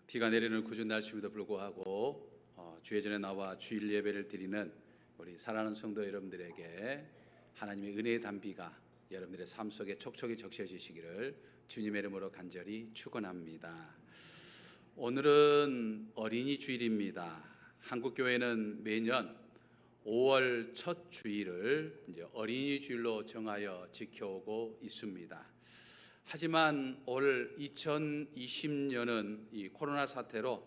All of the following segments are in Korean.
비가 내리는 궂은 날씨에도 불구하고 주의 전에 나와 주일 예배를 드리는 우리 사랑하는 성도 여러분들에게 하나님의 은혜의 단비가 여러분들의 삶 속에 촉촉히 적셔지시기를 주님의 이름으로 간절히 축원합니다. 오늘은 어린이 주일입니다. 한국 교회는 매년 5월 첫 주일을 이제 어린이 주일로 정하여 지켜오고 있습니다. 하지만 올 2020년은 이 코로나 사태로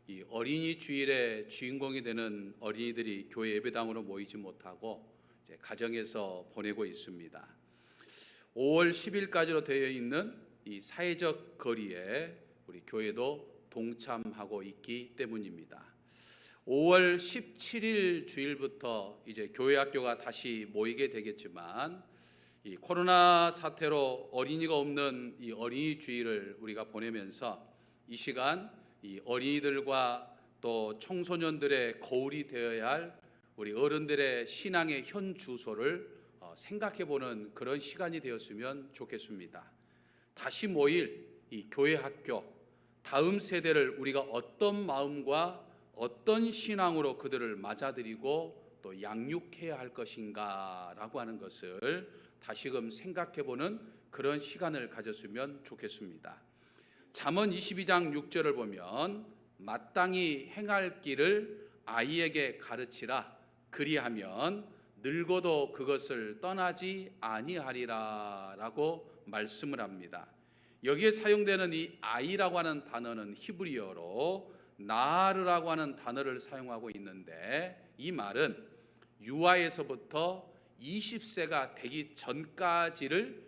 이 어린이 주일의 주인공이 되는 어린이들이 교회 예배당으로 모이지 못하고 이제 가정에서 보내고 있습니다. 5월 10일까지로 되어 있는 이 사회적 거리에 우리 교회도 동참하고 있기 때문입니다. 5월 17일 주일부터 이제 교회 학교가 다시 모이게 되겠지만 이 코로나 사태로 어린이가 없는 이 어린이 주일을 우리가 보내면서 이 시간 이 어린이들과 또 청소년들의 거울이 되어야 할 우리 어른들의 신앙의 현 주소를 생각해보는 그런 시간이 되었으면 좋겠습니다. 다시 모일 이 교회 학교, 다음 세대를 우리가 어떤 마음과 어떤 신앙으로 그들을 맞아들이고 또 양육해야 할 것인가라고 하는 것을 다시금 생각해보는 그런 시간을 가졌으면 좋겠습니다. 잠언 22장 6절을 보면 마땅히 행할 길을 아이에게 가르치라. 그리하면 늙어도 그것을 떠나지 아니하리라 라고 말씀을 합니다. 여기에 사용되는 이 아이라고 하는 단어는 히브리어로 나하르라고 하는 단어를 사용하고 있는데, 이 말은 유아에서부터 20세가 되기 전까지를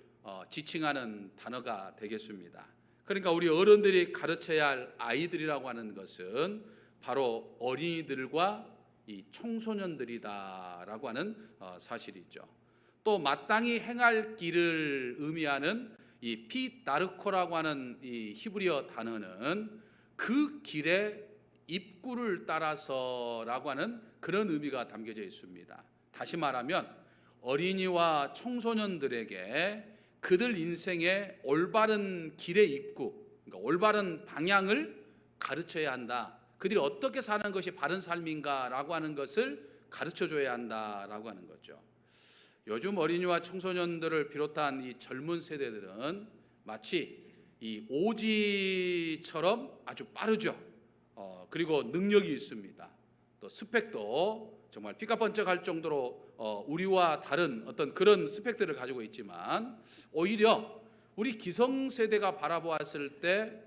지칭하는 단어가 되겠습니다. 그러니까 우리 어른들이 가르쳐야 할 아이들이라고 하는 것은 바로 어린이들과 이 청소년들이다라고 하는 사실이죠. 또 마땅히 행할 길을 의미하는 이 피다르코라고 하는 이 히브리어 단어는 그 길의 입구를 따라서라고 하는 그런 의미가 담겨져 있습니다. 다시 말하면 어린이와 청소년들에게 그들 인생의 올바른 길의 입구, 그러니까 올바른 방향을 가르쳐야 한다. 그들이 어떻게 사는 것이 바른 삶인가라고 하는 것을 가르쳐줘야 한다라고 하는 거죠. 요즘 어린이와 청소년들을 비롯한 이 젊은 세대들은 마치 이 오지처럼 아주 빠르죠. 그리고 능력이 있습니다. 또 스펙도 정말 삐까번쩍할 정도로 우리와 다른 어떤 그런 스펙들을 가지고 있지만, 오히려 우리 기성세대가 바라보았을 때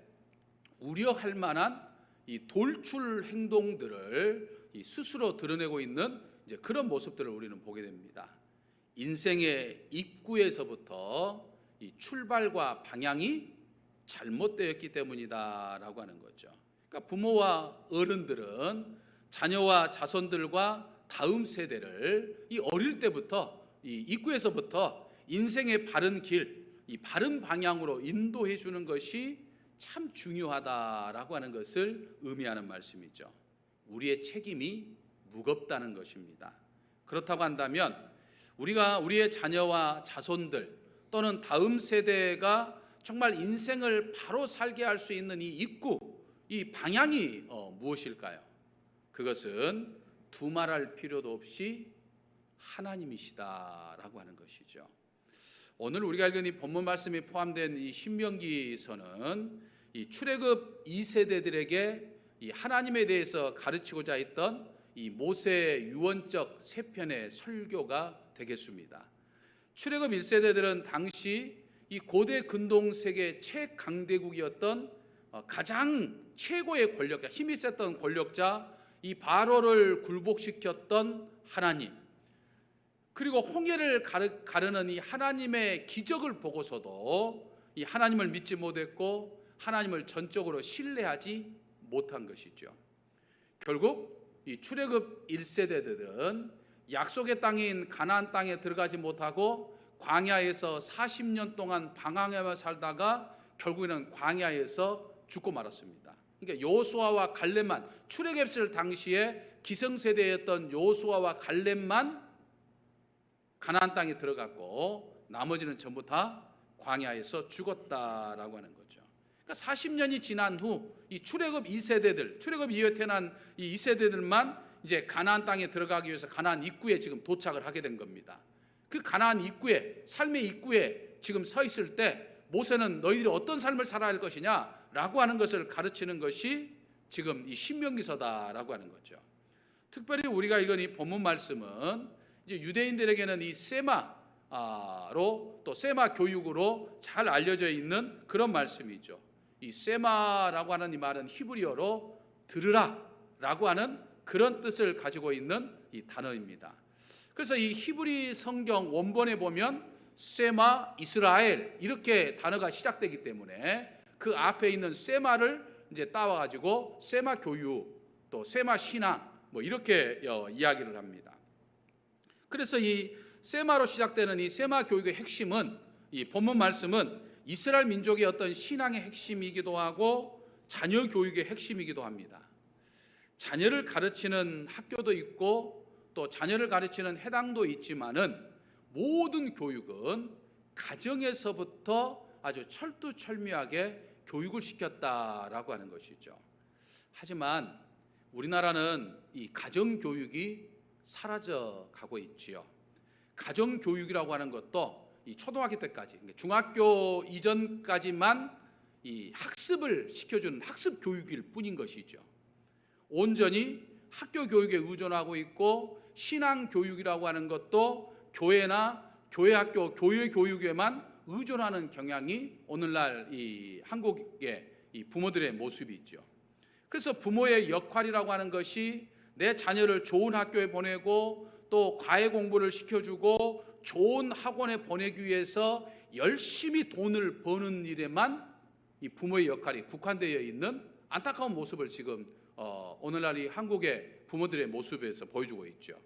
우려할 만한 이 돌출 행동들을 스스로 드러내고 있는 이제 그런 모습들을 우리는 보게 됩니다. 인생의 입구에서부터 이 출발과 방향이 잘못되었기 때문이다라고 하는 거죠. 그러니까 부모와 어른들은 자녀와 자손들과 다음 세대를 이 어릴 때부터 이 입구에서부터 인생의 바른 길, 이 바른 방향으로 인도해 주는 것이 참 중요하다라고 하는 것을 의미하는 말씀이죠. 우리의 책임이 무겁다는 것입니다. 그렇다고 한다면 우리가 우리의 자녀와 자손들 또는 다음 세대가 정말 인생을 바로 살게 할 수 있는 이 입구, 이 방향이 무엇일까요? 그것은 두말할 필요도 없이 하나님이시다라고 하는 것이죠. 오늘 우리가 읽은 이 본문 말씀이 포함된 이 신명기서는 이 출애굽 2세대들에게 이 하나님에 대해서 가르치고자 했던 이 모세의 유언적 세 편의 설교가 되겠습니다. 출애굽 1세대들은 당시 이 고대 근동 세계 최강대국이었던 가장 최고의 권력자, 힘이 셌던 권력자 이 바로를 굴복시켰던 하나님, 그리고 홍해를 가르는 이 하나님의 기적을 보고서도 이 하나님을 믿지 못했고 하나님을 전적으로 신뢰하지 못한 것이죠. 결국 이 출애굽 1세대들은 약속의 땅인 가나안 땅에 들어가지 못하고 광야에서 40년 동안 방황하며 살다가 결국에는 광야에서 죽고 말았습니다. 그러니까 여호수아와 갈렙만, 출애굽을 당시에 기성세대였던 여호수아와 갈렙만 가나안 땅에 들어갔고 나머지는 전부 다 광야에서 죽었다라고 하는 거죠. 그러니까 40년이 지난 후 이 출애굽 2세대들, 출애굽 이후에 태어난 이 2세대들만 이제 가나안 땅에 들어가기 위해서 가나안 입구에 지금 도착을 하게 된 겁니다. 그 가나안 입구에, 삶의 입구에 지금 서 있을 때 모세는 너희들이 어떤 삶을 살아야 할 것이냐라고 하는 것을 가르치는 것이 지금 이 신명기서다라고 하는 거죠. 특별히 우리가 읽은 이 본문 말씀은 이제 유대인들에게는 이 세마로 또 세마 교육으로 잘 알려져 있는 그런 말씀이죠. 이 세마라고 하는 이 말은 히브리어로 들으라라고 하는 그런 뜻을 가지고 있는 이 단어입니다. 그래서 이 히브리 성경 원본에 보면 세마 이스라엘 이렇게 단어가 시작되기 때문에 그 앞에 있는 세마를 이제 따와가지고 세마 교육 또 세마 신앙 뭐 이렇게 이야기를 합니다. 그래서 이 세마로 시작되는 이 세마 교육의 핵심은 이 본문 말씀은 이스라엘 민족의 어떤 신앙의 핵심이기도 하고 자녀 교육의 핵심이기도 합니다. 자녀를 가르치는 학교도 있고 또 자녀를 가르치는 해당도 있지만은 모든 교육은 가정에서부터 아주 철두철미하게 교육을 시켰다라고 하는 것이죠. 하지만 우리나라는 이 가정교육이 사라져 가고 있지요. 가정교육이라고 하는 것도 이 초등학교 때까지, 중학교 이전까지만 이 학습을 시켜주는 학습 교육일 뿐인 것이죠. 온전히 학교 교육에 의존하고 있고 신앙 교육이라고 하는 것도 교회나 교회 학교, 교회 교육에만 의존하는 경향이 오늘날 이 한국의 이 부모들의 모습이 있죠. 그래서 부모의 역할이라고 하는 것이 내 자녀를 좋은 학교에 보내고 또 과외 공부를 시켜주고 좋은 학원에 보내기 위해서 열심히 돈을 버는 일에만 이 부모의 역할이 국한되어 있는 안타까운 모습을 지금 오늘날 이 한국의 부모들의 모습에서 보여주고 있죠.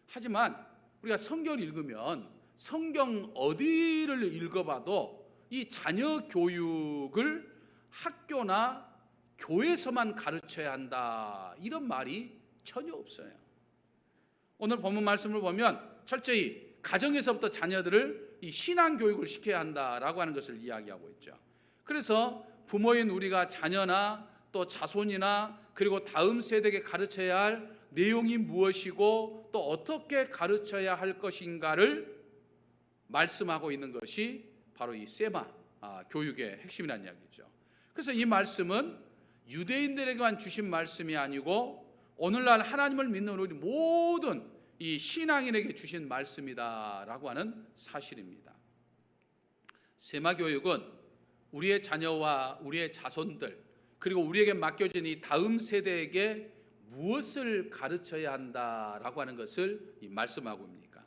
하지만 우리가 성경을 읽으면 성경 어디를 읽어봐도 이 자녀 교육을 학교나 교회에서만 가르쳐야 한다 이런 말이 전혀 없어요. 오늘 본문 말씀을 보면 철저히 가정에서부터 자녀들을 이 신앙 교육을 시켜야 한다라고 하는 것을 이야기하고 있죠. 그래서 부모인 우리가 자녀나 또 자손이나 그리고 다음 세대에게 가르쳐야 할 내용이 무엇이고 또 어떻게 가르쳐야 할 것인가를 말씀하고 있는 것이 바로 이 세마 교육의 핵심이라는 이야기죠. 그래서 이 말씀은 유대인들에게만 주신 말씀이 아니고 오늘날 하나님을 믿는 우리 모든 이 신앙인에게 주신 말씀이다라고 하는 사실입니다. 세마 교육은 우리의 자녀와 우리의 자손들 그리고 우리에게 맡겨진 이 다음 세대에게 무엇을 가르쳐야 한다라고 하는 것을 말씀하고 있습니까?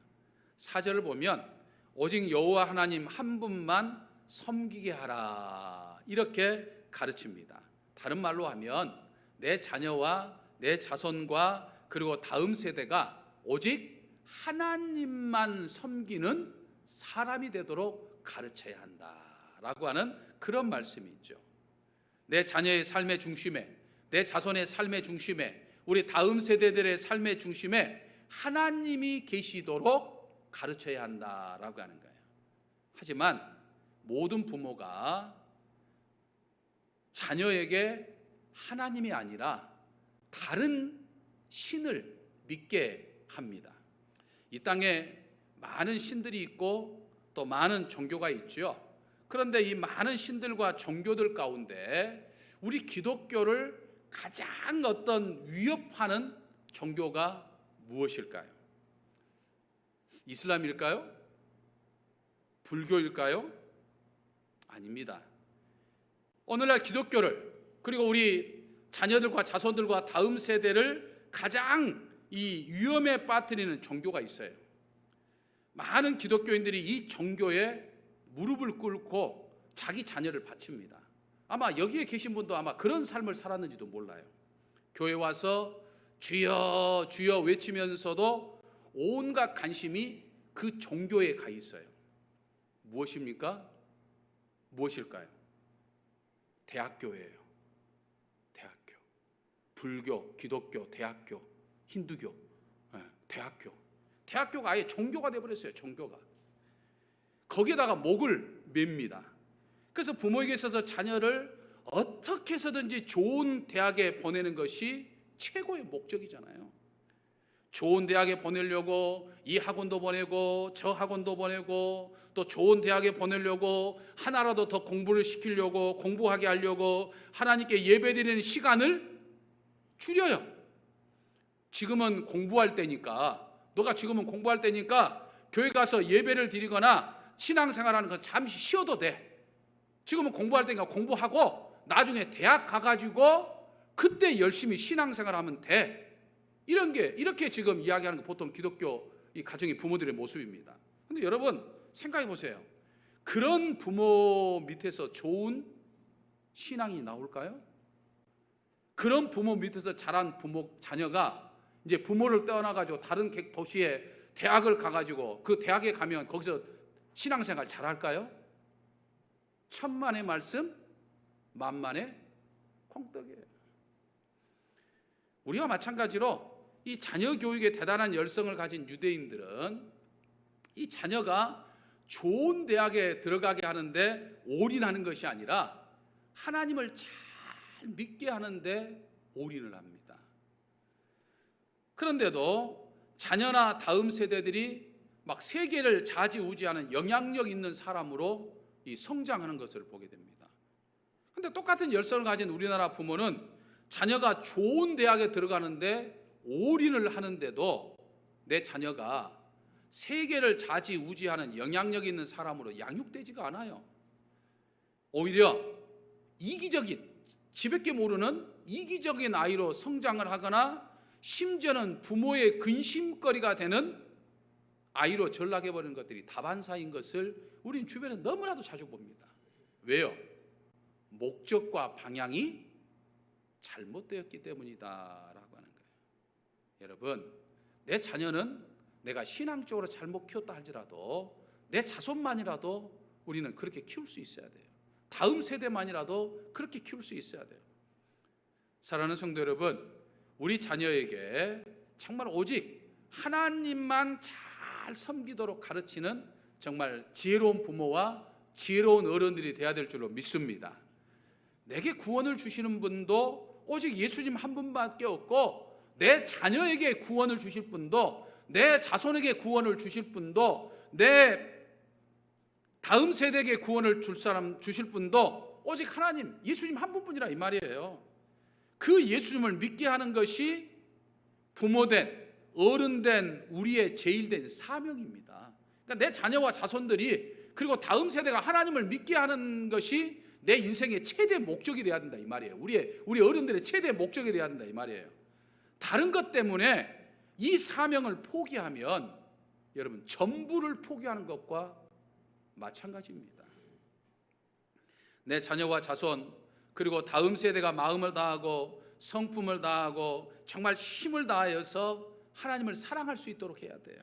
4절을 보면 오직 여호와 하나님 한 분만 섬기게 하라 이렇게 가르칩니다. 다른 말로 하면 내 자녀와 내 자손과 그리고 다음 세대가 오직 하나님만 섬기는 사람이 되도록 가르쳐야 한다라고 하는 그런 말씀이 있죠. 내 자녀의 삶의 중심에, 내 자손의 삶의 중심에, 우리 다음 세대들의 삶의 중심에 하나님이 계시도록 가르쳐야 한다라고 하는 거예요. 하지만 모든 부모가 자녀에게 하나님이 아니라 다른 신을 믿게 합니다. 이 땅에 많은 신들이 있고 또 많은 종교가 있죠. 그런데 이 많은 신들과 종교들 가운데 우리 기독교를 가장 어떤 위협하는 종교가 무엇일까요? 이슬람일까요? 불교일까요? 아닙니다. 오늘날 기독교를 그리고 우리 자녀들과 자손들과 다음 세대를 가장 이 위험에 빠뜨리는 종교가 있어요. 많은 기독교인들이 이 종교에 무릎을 꿇고 자기 자녀를 바칩니다. 아마 여기에 계신 분도 아마 그런 삶을 살았는지도 몰라요. 교회 와서 주여 주여 외치면서도 온갖 관심이 그 종교에 가 있어요. 무엇입니까? 무엇일까요? 대학교예요. 대학교. 불교, 기독교, 대학교, 힌두교, 대학교. 대학교가 아예 종교가 되어버렸어요. 종교가. 거기에다가 목을 맵니다. 그래서 부모에게 있어서 자녀를 어떻게 해서든지 좋은 대학에 보내는 것이 최고의 목적이잖아요. 좋은 대학에 보내려고 이 학원도 보내고 저 학원도 보내고 또 좋은 대학에 보내려고 하나라도 더 공부를 시키려고 공부하게 하려고 하나님께 예배드리는 시간을 줄여요. 지금은 공부할 때니까, 너가 지금은 공부할 때니까 교회 가서 예배를 드리거나 신앙생활하는 거 잠시 쉬어도 돼. 지금은 공부할 때니까 공부하고 나중에 대학 가가지고 그때 열심히 신앙생활하면 돼. 이렇게 지금 이야기하는 거 보통 기독교 이 가정의 부모들의 모습입니다. 근데 여러분 생각해 보세요. 그런 부모 밑에서 좋은 신앙이 나올까요? 그런 부모 밑에서 자란 자녀가 이제 부모를 떠나가지고 다른 도시에 대학을 가가지고 그 대학에 가면 거기서 신앙생활 잘할까요? 천만의 말씀, 만만의 콩떡이에요. 우리와 마찬가지로 이 자녀 교육에 대단한 열성을 가진 유대인들은 이 자녀가 좋은 대학에 들어가게 하는데 올인하는 것이 아니라 하나님을 잘 믿게 하는데 올인을 합니다. 그런데도 자녀나 다음 세대들이 막 세계를 좌지우지하는 영향력 있는 사람으로 이 성장하는 것을 보게 됩니다. 그런데 똑같은 열성을 가진 우리나라 부모는 자녀가 좋은 대학에 들어가는데 올인을 하는데도 내 자녀가 세계를 좌지우지하는 영향력 있는 사람으로 양육되지가 않아요. 오히려 이기적인, 지밖에 모르는 이기적인 아이로 성장을 하거나 심지어는 부모의 근심거리가 되는 아이로 전락해버리는 것들이 다반사인 것을 우린 주변에 너무나도 자주 봅니다. 왜요? 목적과 방향이 잘못되었기 때문이다라고 하는 거예요. 여러분, 내 자녀는 내가 신앙적으로 잘못 키웠다 할지라도 내 자손만이라도 우리는 그렇게 키울 수 있어야 돼요. 다음 세대만이라도 그렇게 키울 수 있어야 돼요. 사랑하는 성도 여러분, 우리 자녀에게 정말 오직 하나님만 잘 섬기도록 가르치는 정말 지혜로운 부모와 지혜로운 어른들이 되어야 될 줄로 믿습니다. 내게 구원을 주시는 분도 오직 예수님 한 분밖에 없고, 내 자녀에게 구원을 주실 분도, 내 자손에게 구원을 주실 분도, 내 다음 세대에게 구원을 주실 분도 오직 하나님, 예수님 한 분뿐이라 이 말이에요. 그 예수님을 믿게 하는 것이 부모된, 어른된 우리의 제일된 사명입니다. 그러니까 내 자녀와 자손들이, 그리고 다음 세대가 하나님을 믿게 하는 것이 내 인생의 최대 목적이 되어야 된다 이 말이에요. 우리 어른들의 최대 목적이 되어야 된다 이 말이에요. 다른 것 때문에 이 사명을 포기하면 여러분 전부를 포기하는 것과 마찬가지입니다. 내 자녀와 자손, 그리고 다음 세대가 마음을 다하고 성품을 다하고 정말 힘을 다하여서 하나님을 사랑할 수 있도록 해야 돼요.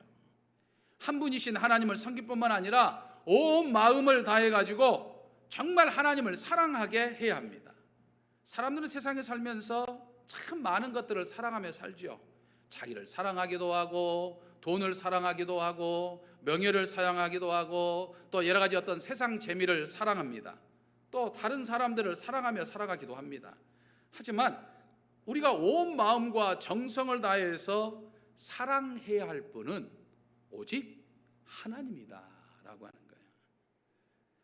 한 분이신 하나님을 섬길 뿐만 아니라 온 마음을 다해가지고 정말 하나님을 사랑하게 해야 합니다. 사람들은 세상에 살면서 참 많은 것들을 사랑하며 살죠. 자기를 사랑하기도 하고, 돈을 사랑하기도 하고, 명예를 사랑하기도 하고, 또 여러 가지 어떤 세상 재미를 사랑합니다. 또 다른 사람들을 사랑하며 살아가기도 합니다. 하지만 우리가 온 마음과 정성을 다해서 사랑해야 할 분은 오직 하나님이다 라고 하는 거예요.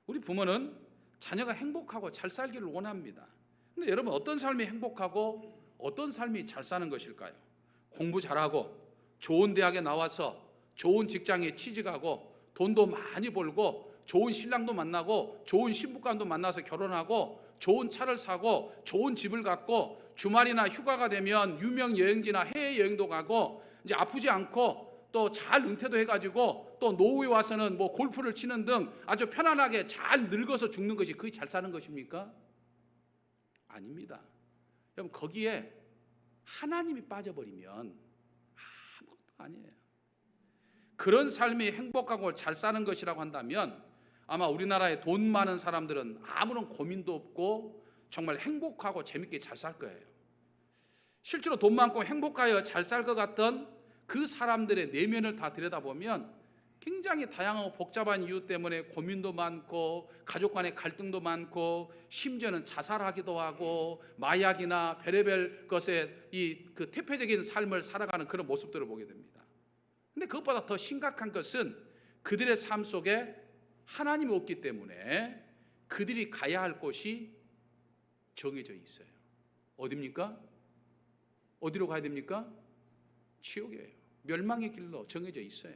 우리 부모는 자녀가 행복하고 잘 살기를 원합니다. 근데 여러분, 어떤 삶이 행복하고 어떤 삶이 잘 사는 것일까요? 공부 잘하고 좋은 대학에 나와서 좋은 직장에 취직하고 돈도 많이 벌고 좋은 신랑도 만나고 좋은 신부관도 만나서 결혼하고 좋은 차를 사고 좋은 집을 갖고 주말이나 휴가가 되면 유명 여행지나 해외여행도 가고 이제 아프지 않고 또 잘 은퇴도 해가지고 또 노후에 와서는 뭐 골프를 치는 등 아주 편안하게 잘 늙어서 죽는 것이 그게 잘 사는 것입니까? 아닙니다. 여러분, 거기에 하나님이 빠져버리면 아무것도 아니에요. 그런 삶이 행복하고 잘 사는 것이라고 한다면 아마 우리나라에 돈 많은 사람들은 아무런 고민도 없고 정말 행복하고 재밌게 잘 살 거예요. 실제로 돈 많고 행복하여 잘 살 것 같던 그 사람들의 내면을 다 들여다보면 굉장히 다양하고 복잡한 이유 때문에 고민도 많고 가족 간의 갈등도 많고 심지어는 자살하기도 하고 마약이나 별의별 것에 그 퇴폐적인 삶을 살아가는 그런 모습들을 보게 됩니다. 근데 그것보다 더 심각한 것은 그들의 삶 속에 하나님이 없기 때문에 그들이 가야 할 곳이 정해져 있어요. 어디입니까? 어디로 가야 됩니까? 지옥이에요. 멸망의 길로 정해져 있어요.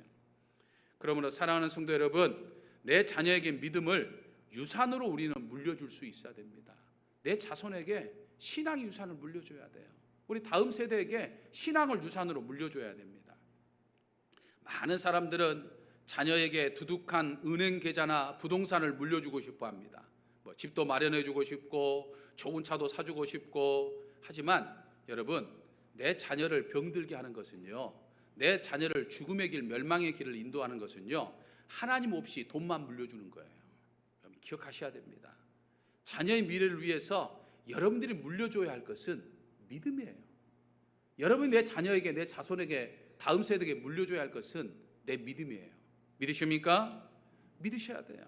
그러므로 사랑하는 성도 여러분, 내 자녀에게 믿음을 유산으로 우리는 물려줄 수 있어야 됩니다. 내 자손에게 신앙의 유산을 물려줘야 돼요. 우리 다음 세대에게 신앙을 유산으로 물려줘야 됩니다. 많은 사람들은 자녀에게 두둑한 은행 계좌나 부동산을 물려주고 싶어 합니다. 집도 마련해주고 싶고 좋은 차도 사주고 싶고 하지만 여러분, 내 자녀를 병들게 하는 것은요, 내 자녀를 죽음의 길, 멸망의 길을 인도하는 것은요, 하나님 없이 돈만 물려주는 거예요. 여러분 기억하셔야 됩니다. 자녀의 미래를 위해서 여러분들이 물려줘야 할 것은 믿음이에요. 여러분이 내 자녀에게, 내 자손에게, 다음 세대에게 물려줘야 할 것은 내 믿음이에요. 믿으십니까? 믿으셔야 돼요.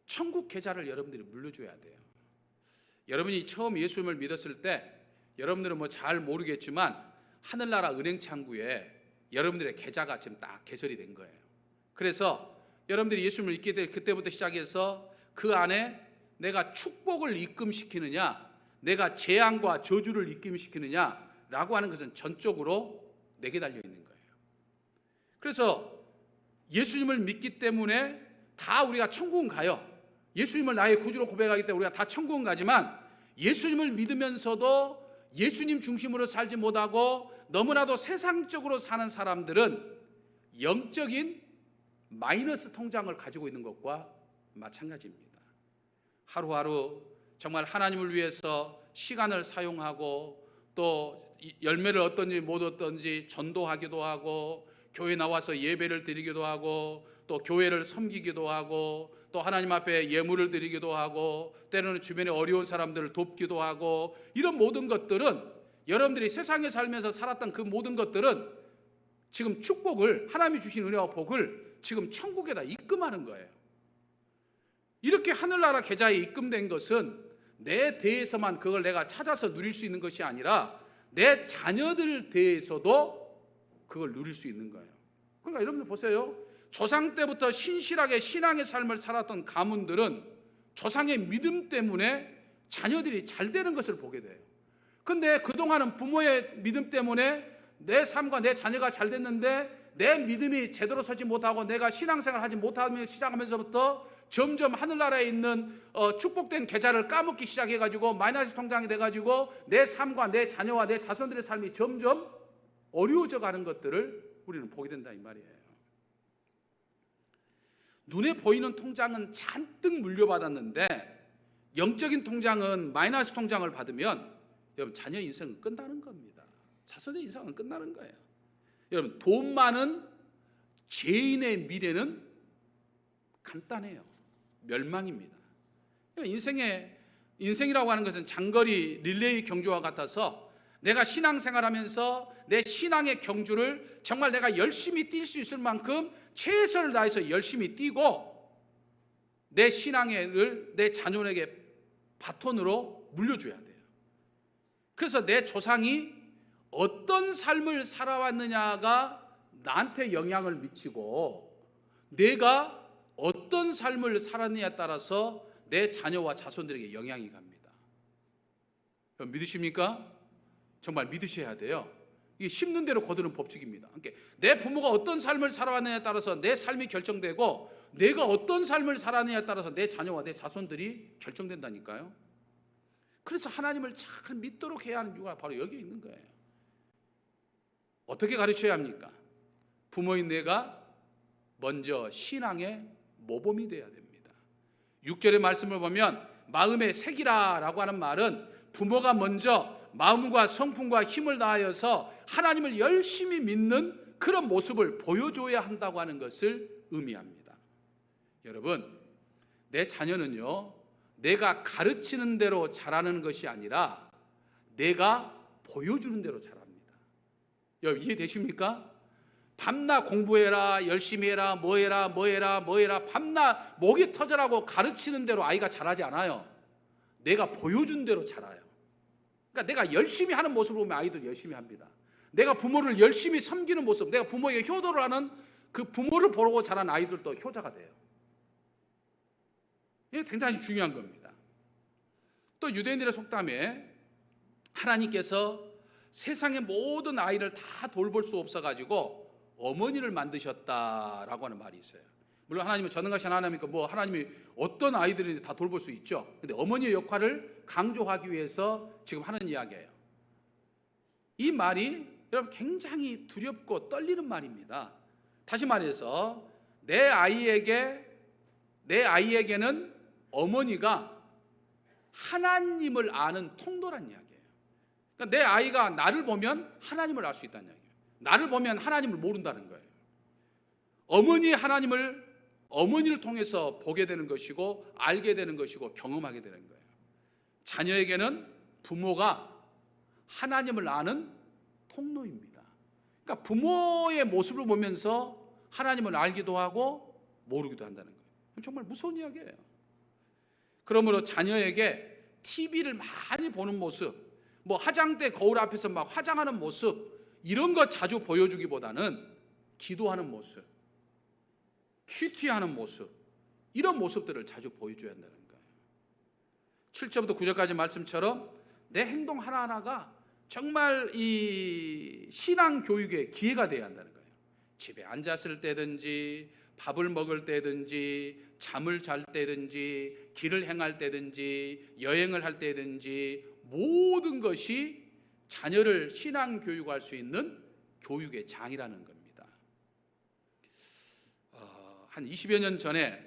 천국 계좌를 여러분들이 물려줘야 돼요. 여러분이 처음 예수님을 믿었을 때 여러분들은 잘 모르겠지만 하늘나라 은행 창구에 여러분들의 계좌가 지금 딱 개설이 된 거예요. 그래서 여러분들이 예수님을 믿게 될 그때부터 시작해서 그 안에 내가 축복을 입금시키느냐, 내가 재앙과 저주를 입금시키느냐라고 하는 것은 전적으로 내게 달려 있는 거예요. 그래서 예수님을 믿기 때문에 다 우리가 천국은 가요. 예수님을 나의 구주로 고백하기 때문에 우리가 다 천국은 가지만 예수님을 믿으면서도 예수님 중심으로 살지 못하고 너무나도 세상적으로 사는 사람들은 영적인 마이너스 통장을 가지고 있는 것과 마찬가지입니다. 하루하루 정말 하나님을 위해서 시간을 사용하고 또 열매를 얻든지 못 얻든지 전도하기도 하고 교회 나와서 예배를 드리기도 하고 또 교회를 섬기기도 하고 또 하나님 앞에 예물을 드리기도 하고 때로는 주변에 어려운 사람들을 돕기도 하고 이런 모든 것들은 여러분들이 세상에 살면서 살았던 그 모든 것들은 지금 축복을 하나님이 주신 은혜와 복을 지금 천국에다 입금하는 거예요. 이렇게 하늘나라 계좌에 입금된 것은 내 대에서만 그걸 내가 찾아서 누릴 수 있는 것이 아니라 내 자녀들 대에서도 그걸 누릴 수 있는 거예요. 그러니까 여러분들 보세요. 조상 때부터 신실하게 신앙의 삶을 살았던 가문들은 조상의 믿음 때문에 자녀들이 잘 되는 것을 보게 돼요. 그런데 그동안은 부모의 믿음 때문에 내 삶과 내 자녀가 잘 됐는데 내 믿음이 제대로 서지 못하고 내가 신앙생활을 하지 못하며 시작하면서부터 점점 하늘나라에 있는 축복된 계좌를 까먹기 시작해가지고 마이너스 통장이 돼가지고 내 삶과 내 자녀와 내 자손들의 삶이 점점 어려워져 가는 것들을 우리는 보게 된다 이 말이에요. 눈에 보이는 통장은 잔뜩 물려받았는데 영적인 통장은 마이너스 통장을 받으면 여러분 자녀 인생은 끝나는 겁니다. 자손의 인생은 끝나는 거예요. 여러분 돈 많은 죄인의 미래는 간단해요. 멸망입니다. 인생이라고 하는 것은 장거리 릴레이 경주와 같아서 내가 신앙생활하면서 내 신앙의 경주를 정말 내가 열심히 뛸 수 있을 만큼 최선을 다해서 열심히 뛰고 내 신앙을 내 자녀에게 바톤으로 물려줘야 돼요. 그래서 내 조상이 어떤 삶을 살아왔느냐가 나한테 영향을 미치고 내가 어떤 삶을 살았느냐에 따라서 내 자녀와 자손들에게 영향이 갑니다. 믿으십니까? 정말 믿으셔야 돼요. 이게 심는 대로 거두는 법칙입니다. 그러니까 내 부모가 어떤 삶을 살아왔느냐에 따라서 내 삶이 결정되고 내가 어떤 삶을 살았느냐에 따라서 내 자녀와 내 자손들이 결정된다니까요. 그래서 하나님을 잘 믿도록 해야 하는 이유가 바로 여기에 있는 거예요. 어떻게 가르쳐야 합니까? 부모인 내가 먼저 신앙의 모범이 되어야 됩니다. 6절의 말씀을 보면 마음에 새기라 라고 하는 말은 부모가 먼저 마음과 성품과 힘을 다하여서 하나님을 열심히 믿는 그런 모습을 보여줘야 한다고 하는 것을 의미합니다. 여러분, 내 자녀는요, 내가 가르치는 대로 자라는 것이 아니라 내가 보여주는 대로 자랍니다. 여러분 이해되십니까? 밤낮 공부해라, 열심히 해라, 뭐 해라 밤낮 목이 터져라고 가르치는 대로 아이가 자라지 않아요. 내가 보여준 대로 자라요. 그러니까 내가 열심히 하는 모습을 보면 아이들 열심히 합니다. 내가 부모를 열심히 섬기는 모습, 내가 부모에게 효도를 하는 그 부모를 보고 자란 아이들도 효자가 돼요. 이게 굉장히 중요한 겁니다. 또 유대인들의 속담에 하나님께서 세상의 모든 아이를 다 돌볼 수 없어가지고 어머니를 만드셨다라고 하는 말이 있어요. 물론 하나님은 전능하신 하나님이니까 뭐 하나님이 어떤 아이들인지 다 돌볼 수 있죠. 근데 어머니의 역할을 강조하기 위해서 지금 하는 이야기예요. 이 말이 여러분 굉장히 두렵고 떨리는 말입니다. 다시 말해서 내 아이에게는 어머니가 하나님을 아는 통로란 이야기예요. 그러니까 내 아이가 나를 보면 하나님을 알 수 있다는 이야기예요. 나를 보면 하나님을 모른다는 거예요. 어머니를 통해서 보게 되는 것이고 알게 되는 것이고 경험하게 되는 거예요. 자녀에게는 부모가 하나님을 아는 통로입니다. 그러니까 부모의 모습을 보면서 하나님을 알기도 하고 모르기도 한다는 거예요. 정말 무서운 이야기예요. 그러므로 자녀에게 TV를 많이 보는 모습, 뭐 화장대 거울 앞에서 막 화장하는 모습 이런 거 자주 보여주기보다는 기도하는 모습, 큐티하는 모습 이런 모습들을 자주 보여줘야 한다는 거예요. 7절부터 9절까지 말씀처럼 내 행동 하나하나가 정말 이 신앙 교육의 기회가 되어야 한다는 거예요. 집에 앉았을 때든지 밥을 먹을 때든지 잠을 잘 때든지 길을 행할 때든지 여행을 할 때든지 모든 것이 자녀를 신앙 교육할 수 있는 교육의 장이라는 겁니다. 한 20여 년 전에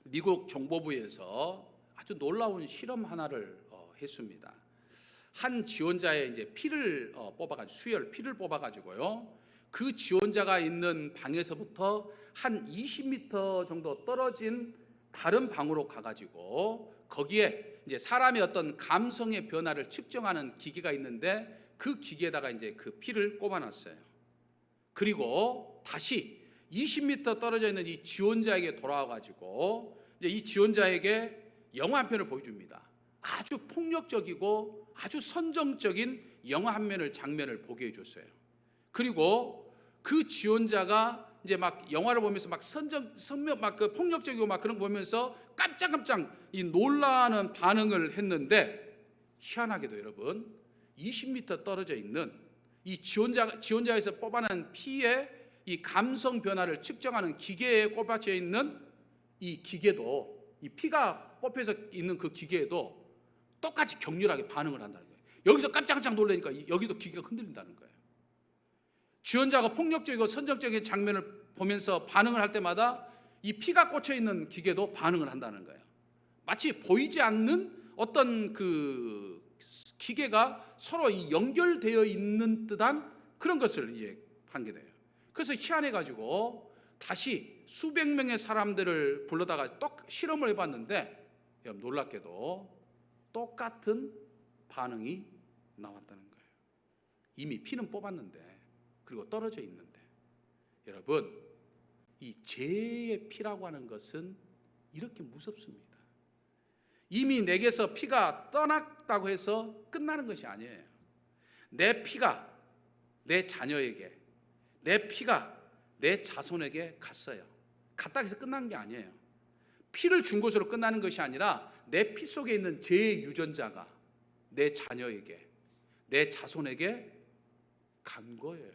미국 정보부에서 아주 놀라운 실험 하나를 했습니다. 한 지원자의 이제 피를 뽑아가지고 피를 뽑아가지고요. 그 지원자가 있는 방에서부터 한 20m 정도 떨어진 다른 방으로 가가지고 거기에 이제 사람의 어떤 감성의 변화를 측정하는 기계가 있는데 그 기계에다가 이제 그 피를 꼽아놨어요. 그리고 다시 20m 떨어져 있는 이 지원자에게 돌아와가지고 이제 이 지원자에게 영화 한 편을 보여줍니다. 아주 폭력적이고 아주 선정적인 영화 한 장면을 보게 해줬어요. 그리고 그 지원자가 이제 막 영화를 보면서 막 그 폭력적이고 막 그런 거 보면서 깜짝깜짝 이 놀라는 반응을 했는데 희한하게도 여러분 20m 떨어져 있는 이 지원자에서 뽑아낸 피의 이 감성 변화를 측정하는 기계에 꼽아져 있는 이 기계도 이 피가 뽑혀서 있는 그 기계에도 똑같이 격렬하게 반응을 한다는 거예요. 여기서 깜짝깜짝 놀라니까 여기도 기계가 흔들린다는 거예요. 지원자가 폭력적이고 선정적인 장면을 보면서 반응을 할 때마다 이 피가 꽂혀 있는 기계도 반응을 한다는 거예요. 마치 보이지 않는 어떤 그 기계가 서로 연결되어 있는 듯한 그런 것을 하게 돼요. 그래서 희한해가지고 다시 수백 명의 사람들을 불러다가 실험을 해봤는데 놀랍게도 똑같은 반응이 나왔다는 거예요. 이미 피는 뽑았는데 그리고 떨어져 있는데 여러분 이 죄의 피라고 하는 것은 이렇게 무섭습니다. 이미 내게서 피가 떠났다고 해서 끝나는 것이 아니에요. 내 피가 내 자녀에게, 내 피가 내 자손에게 갔어요. 갔다 해서 끝난 게 아니에요. 피를 준 것으로 끝나는 것이 아니라 내 피 속에 있는 죄의 유전자가 내 자녀에게, 내 자손에게 간 거예요.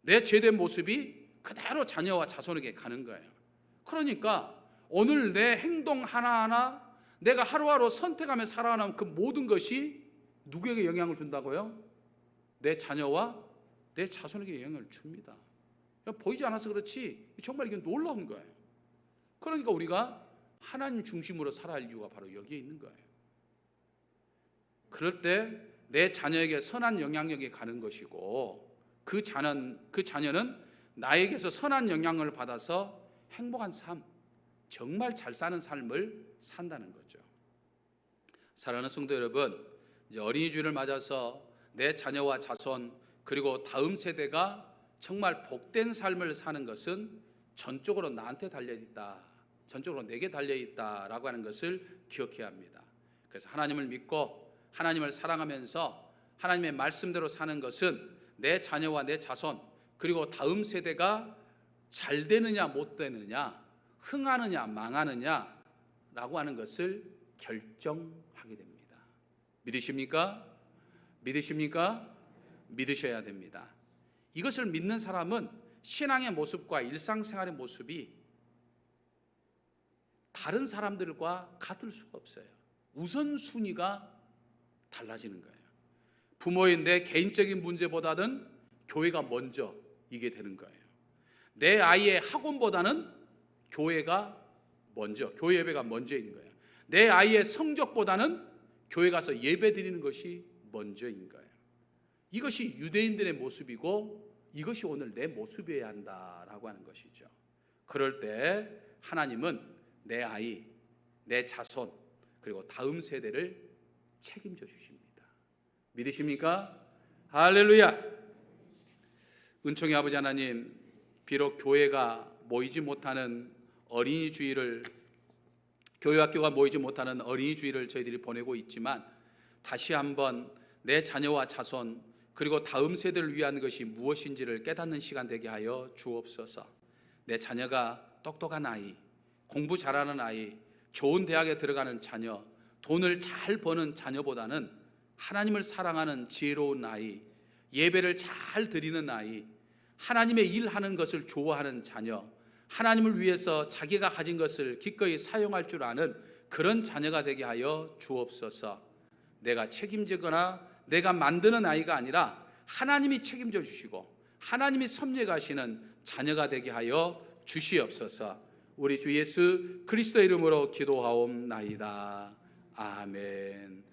내 죄된 모습이 그대로 자녀와 자손에게 가는 거예요. 그러니까 오늘 내 행동 하나하나 내가 하루하루 선택하며 살아가는 그 모든 것이 누구에게 영향을 준다고요? 내 자녀와 내 자손에게 영향을 줍니다. 보이지 않아서 그렇지 정말 이게 놀라운 거예요. 그러니까 우리가 하나님 중심으로 살아야 할 이유가 바로 여기에 있는 거예요. 그럴 때 내 자녀에게 선한 영향력이 가는 것이고 그 자녀는 나에게서 선한 영향을 받아서 행복한 삶, 정말 잘 사는 삶을 산다는 거죠. 사랑하는 성도 여러분, 이제 어린이 주일을 맞아서 내 자녀와 자손 그리고 다음 세대가 정말 복된 삶을 사는 것은 전적으로 나한테 달려있다, 전적으로 내게 달려있다라고 하는 것을 기억해야 합니다. 그래서 하나님을 믿고 하나님을 사랑하면서 하나님의 말씀대로 사는 것은 내 자녀와 내 자손 그리고 다음 세대가 잘 되느냐 못 되느냐, 흥하느냐 망하느냐라고 하는 것을 결정하게 됩니다. 믿으십니까? 믿으십니까? 믿으셔야 됩니다. 이것을 믿는 사람은 신앙의 모습과 일상생활의 모습이 다른 사람들과 같을 수가 없어요. 우선순위가 달라지는 거예요. 부모인 내 개인적인 문제보다는 교회가 먼저 이게 되는 거예요. 내 아이의 학원보다는 교회가 먼저, 교회 예배가 먼저인 거예요. 내 아이의 성적보다는 교회 가서 예배 드리는 것이 먼저인 거예요. 이것이 유대인들의 모습이고 이것이 오늘 내 모습이어야 한다라고 하는 것이죠. 그럴 때 하나님은 내 아이, 내 자손 그리고 다음 세대를 책임져 주십니다. 믿으십니까? 할렐루야. 은총의 아버지 하나님, 비록 교회가 모이지 못하는 어린이 주일을, 교회 학교가 모이지 못하는 어린이 주일을 저희들이 보내고 있지만 다시 한번 내 자녀와 자손 그리고 다음 세대를 위한 것이 무엇인지를 깨닫는 시간 되게 하여 주옵소서. 내 자녀가 똑똑한 아이, 공부 잘하는 아이, 좋은 대학에 들어가는 자녀, 돈을 잘 버는 자녀보다는 하나님을 사랑하는 지혜로운 아이, 예배를 잘 드리는 아이, 하나님의 일하는 것을 좋아하는 자녀, 하나님을 위해서 자기가 가진 것을 기꺼이 사용할 줄 아는 그런 자녀가 되게 하여 주옵소서. 내가 책임지거나 내가 만드는 아이가 아니라 하나님이 책임져 주시고 하나님이 섭리하시는 자녀가 되게 하여 주시옵소서. 우리 주 예수 그리스도의 이름으로 기도하옵나이다. 아멘.